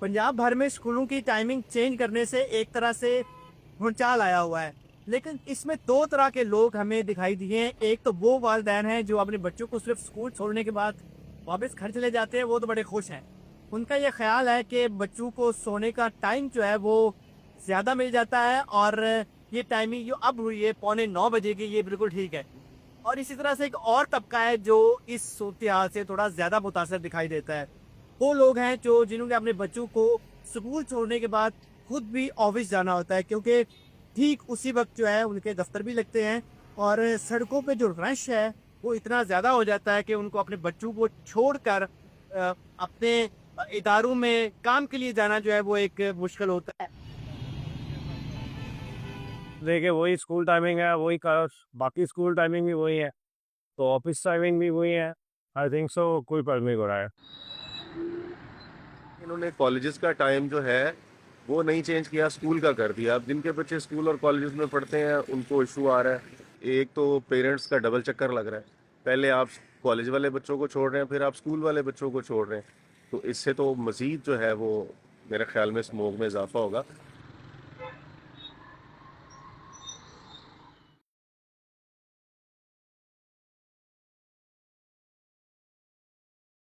पंजाब भर में स्कूलों की टाइमिंग चेंज करने से एक तरह से भूचाल आया हुआ है। लेकिन इसमें दो तरह के लोग हमें दिखाई दिए हैं। एक तो वो वालिदैन हैं जो अपने बच्चों को सिर्फ स्कूल छोड़ने के बाद वापस घर चले जाते हैं, वो तो बड़े खुश हैं। उनका ये ख्याल है कि बच्चों को सोने का टाइम जो है वो ज़्यादा मिल जाता है, और ये टाइमिंग जो अब हुई है 8:45 की, ये बिल्कुल ठीक है। और इसी तरह से एक और तबका है जो इस सूरत हाल से थोड़ा ज़्यादा मुतासर दिखाई देता है। वो लोग हैं जो जिन्होंने अपने बच्चों को स्कूल छोड़ने के बाद खुद भी ऑफिस जाना होता है, क्योंकि ठीक उसी वक्त जो है उनके दफ्तर भी लगते हैं, और सड़कों पे जो रश है वो इतना ज़्यादा हो जाता है कि उनको अपने बच्चों को छोड़कर अपने इदारों में काम के लिए जाना जो है वो एक मुश्किल होता है। देखिए वही स्कूल टाइमिंग है, वही कर बाकी स्कूल टाइमिंग भी वही है, तो ऑफिस टाइमिंग भी वही है। आई थिंक सो कोई फर्क नहीं हो रहा है। इन्होंने कॉलेजेस का टाइम जो है वो नहीं चेंज किया, स्कूल का कर दिया। अब जिनके बच्चे स्कूल और कॉलेजेस में पढ़ते हैं उनको इशू आ रहा है। एक तो पेरेंट्स का डबल चक्कर लग रहा है, पहले आप कॉलेज वाले बच्चों को छोड़ रहे हैं, फिर आप स्कूल वाले बच्चों को छोड़ रहे हैं। तो इससे तो मज़ीद जो है वो मेरे ख्याल में स्मोक में इजाफा होगा।